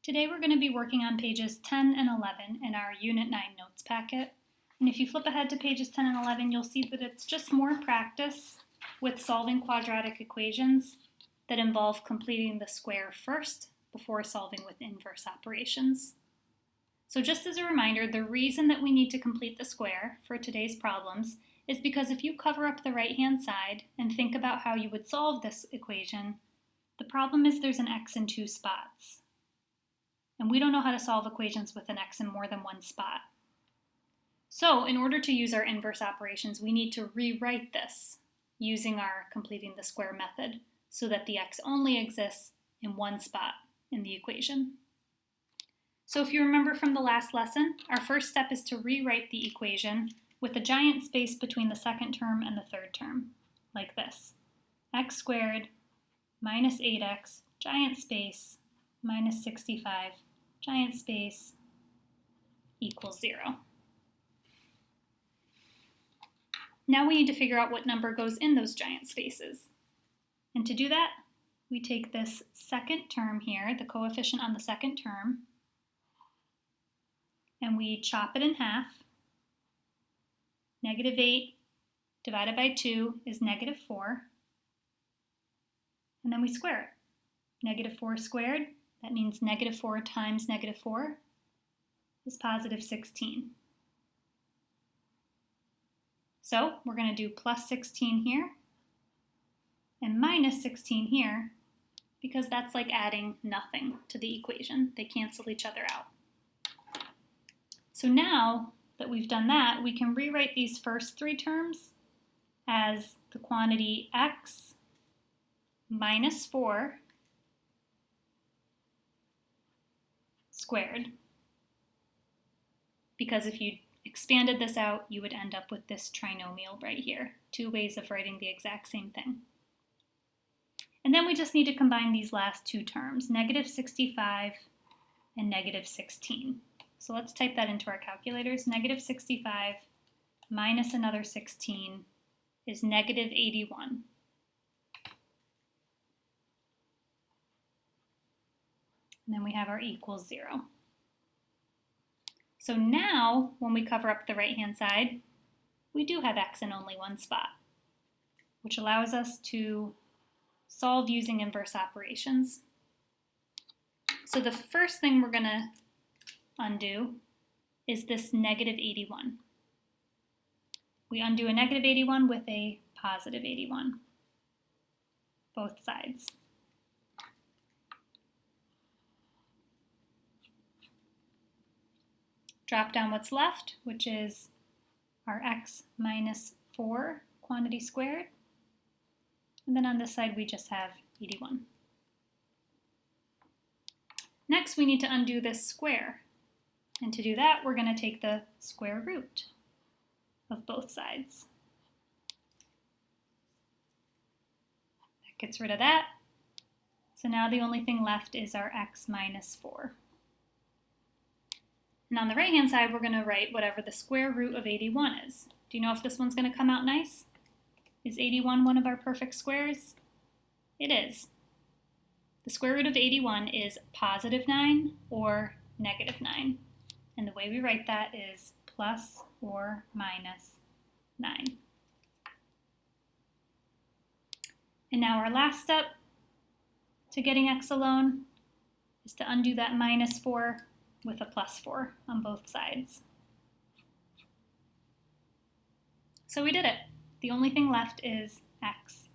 Today we're going to be working on pages 10 and 11 in our Unit 9 notes packet. And if you flip ahead to pages 10 and 11, you'll see that it's just more practice with solving quadratic equations that involve completing the square first before solving with inverse operations. So just as a reminder, the reason that we need to complete the square for today's problems is because if you cover up the right-hand side and think about how you would solve this equation, the problem is there's an x in two spots. And we don't know how to solve equations with an x in more than one spot. So in order to use our inverse operations, we need to rewrite this using our completing the square method so that the x only exists in one spot in the equation. So if you remember from the last lesson, our first step is to rewrite the equation with a giant space between the second term and the third term, like this. X squared minus 8x, giant space, minus 65, giant space, equals 0. Now we need to figure out what number goes in those giant spaces. And to do that, we take this second term here, the coefficient on the second term, and we chop it in half. Negative 8 divided by 2 is negative 4. And then we square it. Negative 4 squared, that means negative 4 times negative 4 is positive 16. So we're going to do plus 16 here and minus 16 here because that's like adding nothing to the equation. They cancel each other out. So now that we've done that, we can rewrite these first three terms as the quantity x minus 4 squared, because if you expanded this out, you would end up with this trinomial right here. Two ways of writing the exact same thing. And then we just need to combine these last two terms, negative 65 and negative 16. So let's type that into our calculators. Negative 65 minus another 16 is negative 81. And then we have our equals 0. So now, when we cover up the right-hand side, we do have x in only one spot, which allows us to solve using inverse operations. So the first thing we're going to undo is this negative 81. We undo a negative 81 with a positive 81, both sides. Drop down what's left, which is our x minus 4 quantity squared. And then on this side, we just have 81. Next, we need to undo this square. And to do that, we're going to take the square root of both sides. That gets rid of that. So now the only thing left is our x minus 4. And on the right-hand side, we're going to write whatever the square root of 81 is. Do you know if this one's going to come out nice? Is 81 one of our perfect squares? It is. The square root of 81 is positive 9 or negative 9. And the way we write that is plus or minus 9. And now our last step to getting x alone is to undo that minus 4 with a plus 4 on both sides. So we did it. The only thing left is x.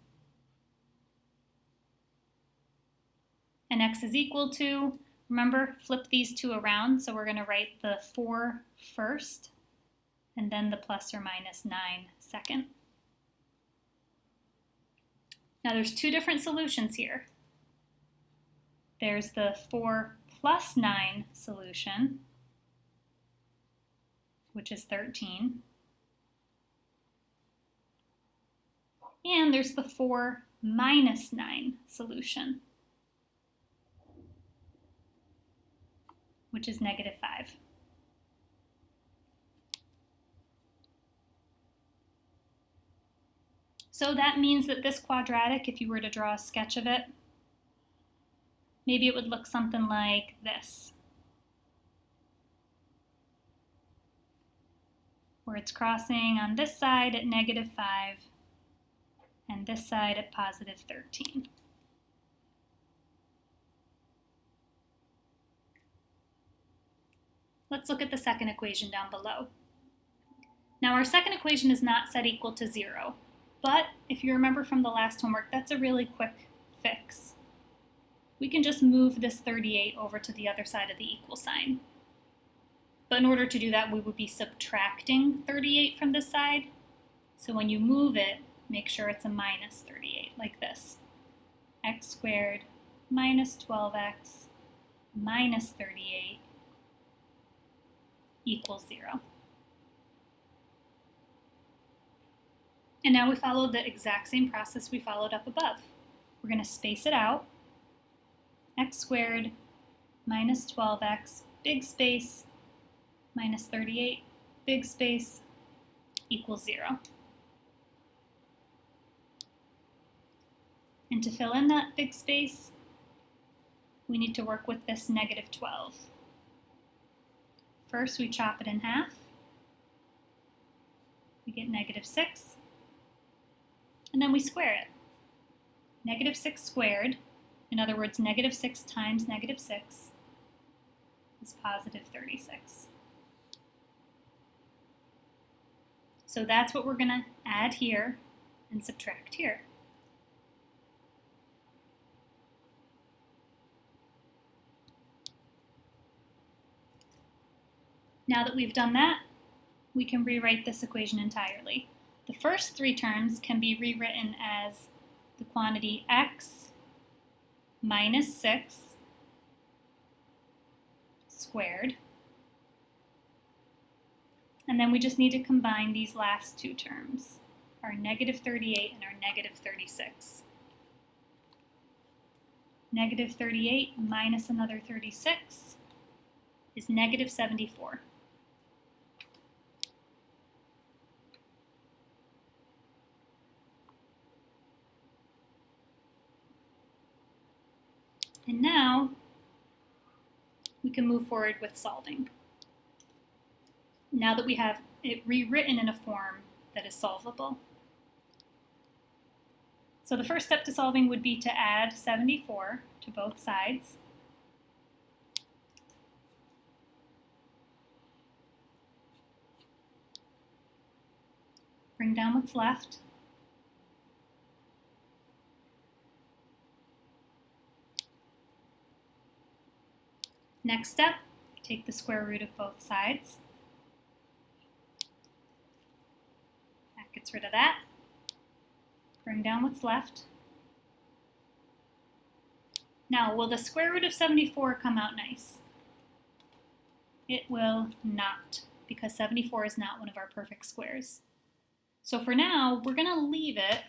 And x is equal to, remember, flip these two around, so we're going to write the 4 first, and then the plus or minus 9 second. Now there's two different solutions here. There's the 4 plus 9 solution, which is 13. And there's the 4 minus 9 solution, which is negative 5. So that means that this quadratic, if you were to draw a sketch of it, maybe it would look something like this, where it's crossing on this side at -5 and this side at +13. Let's look at the second equation down below. Now our second equation is not set equal to 0, but if you remember from the last homework, that's a really quick fix. We can just move this 38 over to the other side of the equal sign. But in order to do that, we would be subtracting 38 from this side. So when you move it, make sure it's a -38, like this. X squared minus 12x minus 38 equals 0. And now we follow the exact same process we followed up above. We're going to space it out. X squared minus 12x, big space, minus 38, big space, equals 0. And to fill in that big space, we need to work with this -12. First, we chop it in half. We get -6. And then we square it. -6 squared, in other words, -6 times -6, is +36. So that's what we're going to add here and subtract here. Now that we've done that, we can rewrite this equation entirely. The first three terms can be rewritten as the quantity x minus 6 squared. And then we just need to combine these last two terms, our -38 and our -36. -38 minus another 36 is -74. And now we can move forward with solving. Now that we have it rewritten in a form that is solvable. So the first step to solving would be to add 74 to both sides. Bring down what's left. Next step, take the square root of both sides. That gets rid of that. Bring down what's left. Now, will the square root of 74 come out nice? It will not, because 74 is not one of our perfect squares. So for now, we're going to leave it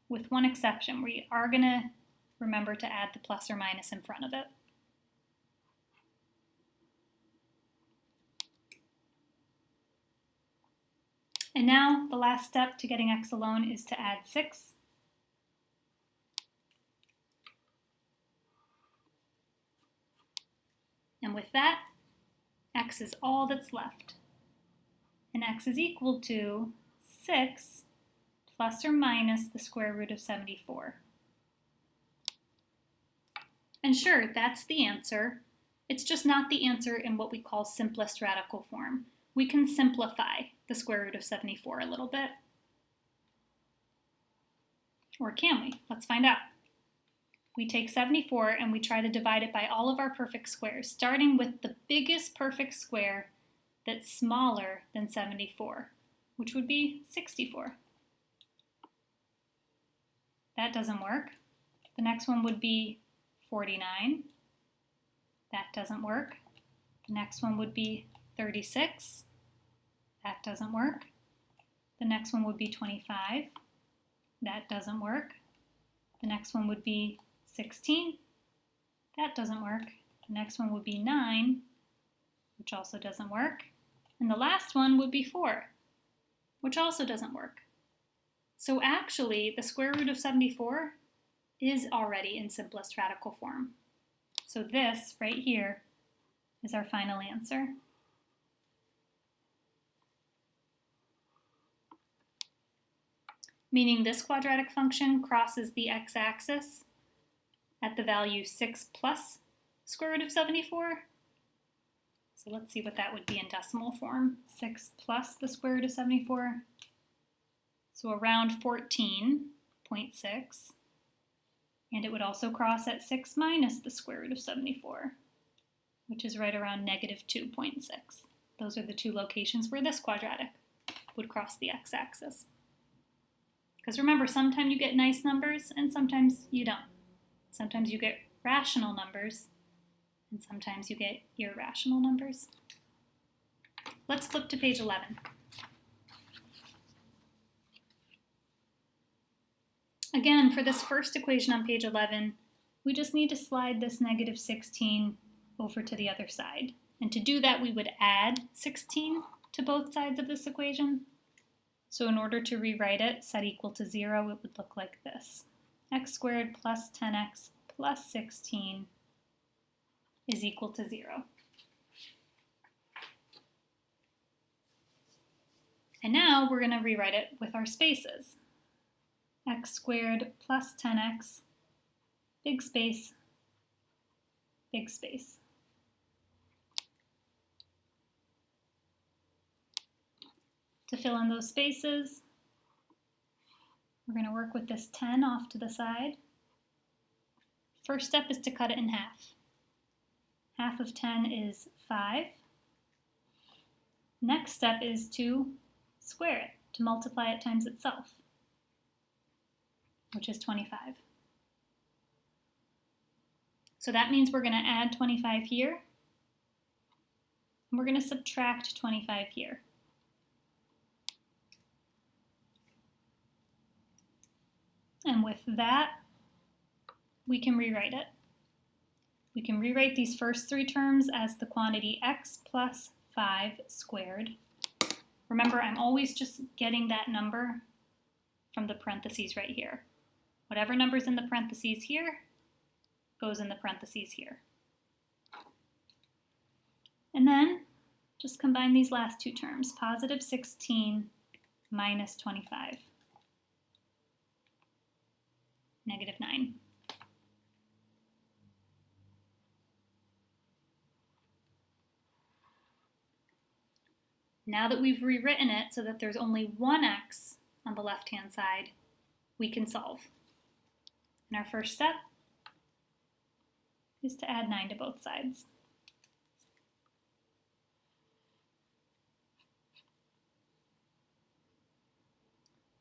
with one exception. We are going to remember to add the plus or minus in front of it. And now the last step to getting x alone is to add 6. And with that, x is all that's left. And x is equal to 6 plus or minus the square root of 74. And sure, that's the answer. It's just not the answer in what we call simplest radical form. We can simplify the square root of 74 a little bit. Or can we? Let's find out. We take 74 and we try to divide it by all of our perfect squares, starting with the biggest perfect square that's smaller than 74, which would be 64. That doesn't work. The next one would be 49. That doesn't work. The next one would be 36. That doesn't work. The next one would be 25. That doesn't work. The next one would be 16. That doesn't work. The next one would be 9, which also doesn't work. And the last one would be 4, which also doesn't work. So actually, the square root of 74 is already in simplest radical form. So this right here is our final answer. Meaning this quadratic function crosses the x-axis at the value 6 plus square root of 74. So let's see what that would be in decimal form. 6 plus the square root of 74. So around 14.6. And it would also cross at 6 minus the square root of 74, which is right around negative 2.6. Those are the two locations where this quadratic would cross the x-axis. Because remember, sometimes you get nice numbers and sometimes you don't. Sometimes you get rational numbers and sometimes you get irrational numbers. Let's flip to page 11. Again, for this first equation on page 11, we just need to slide this negative 16 over to the other side. And to do that, we would add 16 to both sides of this equation. So in order to rewrite it, set equal to 0, it would look like this. X squared plus 10x plus 16 is equal to 0. And now we're going to rewrite it with our spaces. X squared plus 10x, big space, big space. To fill in those spaces, we're going to work with this 10 off to the side. First step is to cut it in half. Half of 10 is 5. Next step is to square it, to multiply it times itself, which is 25. So that means we're going to add 25 here, and we're going to subtract 25 here. And with that, we can rewrite it. We can rewrite these first three terms as the quantity x plus 5 squared. Remember, I'm always just getting that number from the parentheses right here. Whatever number's in the parentheses here goes in the parentheses here. And then just combine these last two terms, positive 16 minus 25. Negative 9. Now that we've rewritten it so that there's only one x on the left-hand side, we can solve. And our first step is to add 9 to both sides.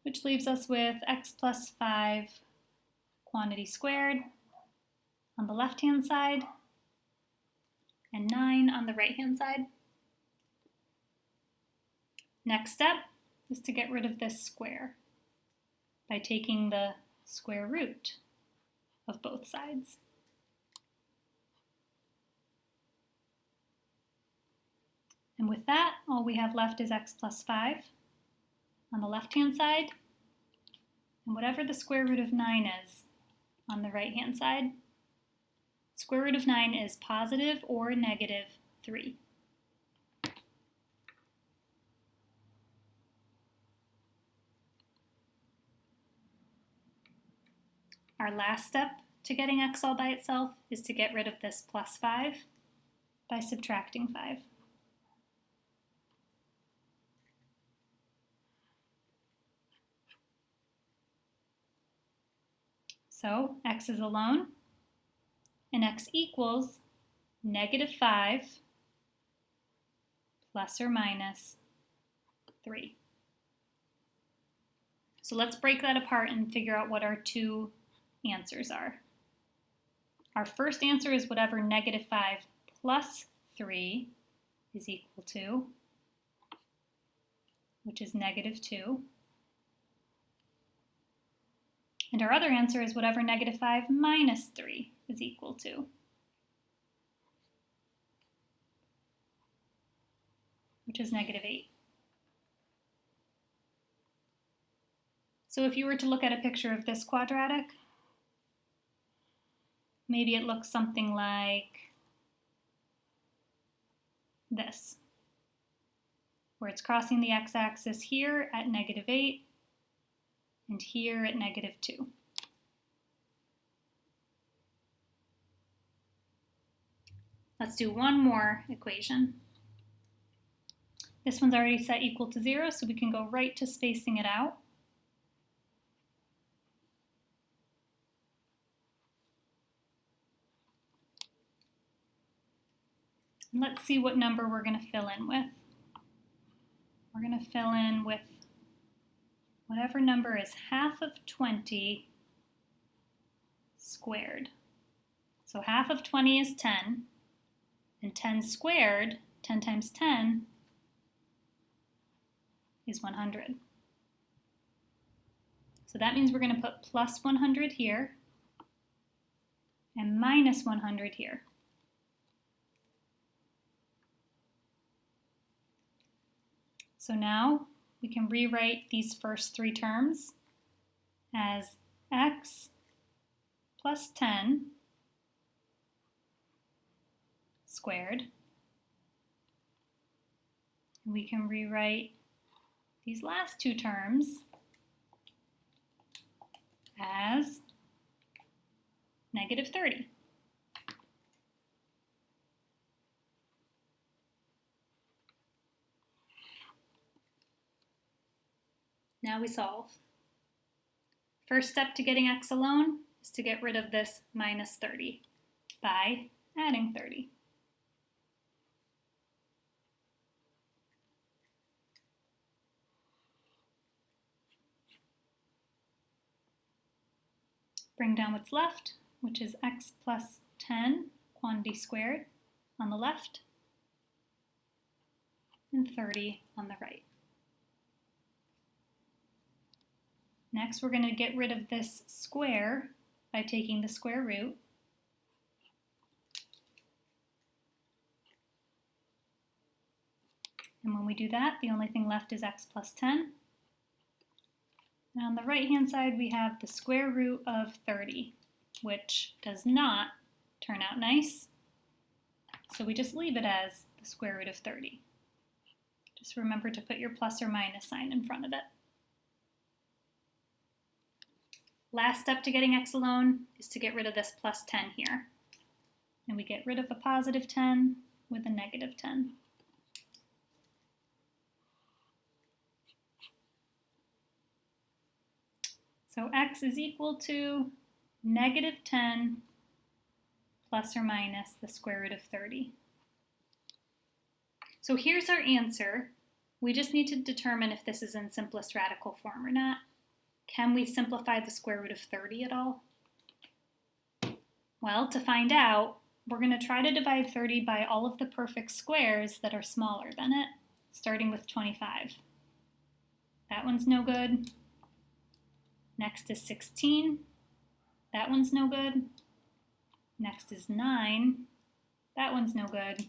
Which leaves us with x plus 5 quantity squared on the left-hand side and 9 on the right-hand side. Next step is to get rid of this square by taking the square root of both sides. And with that, all we have left is x plus 5 on the left-hand side, and whatever the square root of 9 is on the right-hand side. Square root of 9 is positive or negative 3. Our last step to getting x all by itself is to get rid of this plus 5 by subtracting 5. So x is alone, and x equals negative 5 plus or minus 3. So let's break that apart and figure out what our two answers are. Our first answer is whatever negative 5 plus 3 is equal to, which is negative 2. And our other answer is whatever negative 5 minus 3 is equal to, which is negative 8. So if you were to look at a picture of this quadratic, maybe it looks something like this, where it's crossing the x-axis here at -8 and here at -2. Let's do one more equation. This one's already set equal to 0, so we can go right to spacing it out. And let's see what number we're going to fill in with. We're going to fill in with whatever number is half of 20 squared. So half of 20 is 10, and 10 squared, 10 times 10, is 100. So that means we're going to put plus 100 here and minus 100 here. So now we can rewrite these first three terms as x plus 10 squared. And we can rewrite these last two terms as -30. Now we solve. First step to getting x alone is to get rid of this -30 by adding 30. Bring down what's left, which is x plus 10 quantity squared on the left and 30 on the right. Next, we're going to get rid of this square by taking the square root. And when we do that, the only thing left is x plus 10. And on the right-hand side, we have the square root of 30, which does not turn out nice. So we just leave it as the square root of 30. Just remember to put your plus or minus sign in front of it. Last step to getting x alone is to get rid of this plus 10 here. And we get rid of a positive 10 with a negative 10. So x is equal to -10 plus or minus the square root of 30. So here's our answer. We just need to determine if this is in simplest radical form or not. Can we simplify the square root of 30 at all? Well, to find out, we're going to try to divide 30 by all of the perfect squares that are smaller than it, starting with 25. That one's no good. Next is 16. That one's no good. Next is 9. That one's no good.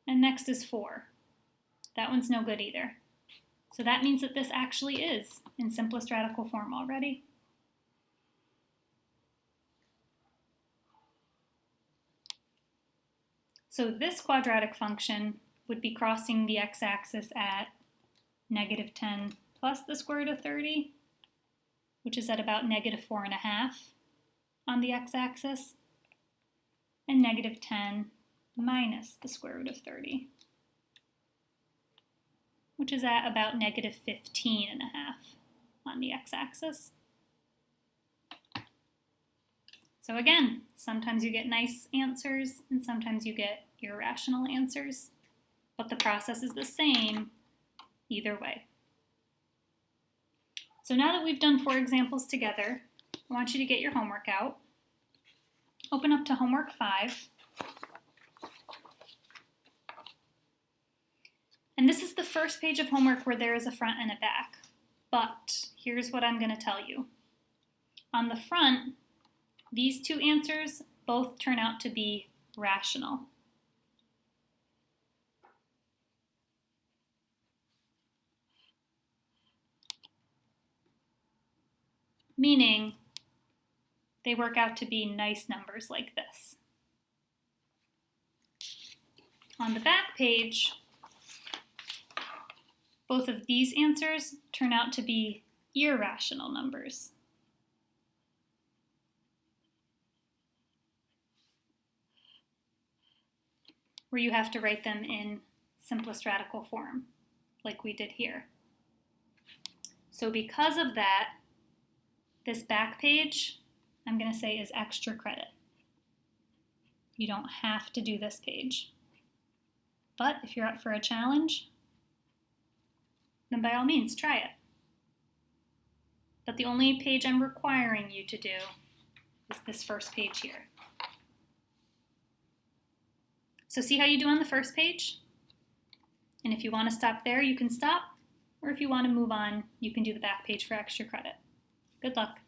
And next is 4. That one's no good either. So that means that this actually is in simplest radical form already. So this quadratic function would be crossing the x-axis at -10 plus the square root of 30, which is at about -4.5 on the x-axis, and -10 minus the square root of 30, which is at about -15.5 on the x-axis. So again, sometimes you get nice answers and sometimes you get irrational answers, but the process is the same either way. So now that we've done 4 examples together, I want you to get your homework out. Open up to homework 5. And this is the first page of homework where there is a front and a back. But here's what I'm going to tell you. On the front, these two answers both turn out to be rational. Meaning, they work out to be nice numbers like this. On the back page, both of these answers turn out to be irrational numbers. Where you have to write them in simplest radical form, like we did here. So because of that, this back page, I'm going to say, is extra credit. You don't have to do this page. But if you're up for a challenge, then by all means, try it. But the only page I'm requiring you to do is this first page here. So see how you do on the first page? And if you want to stop there, you can stop. Or if you want to move on, you can do the back page for extra credit. Good luck.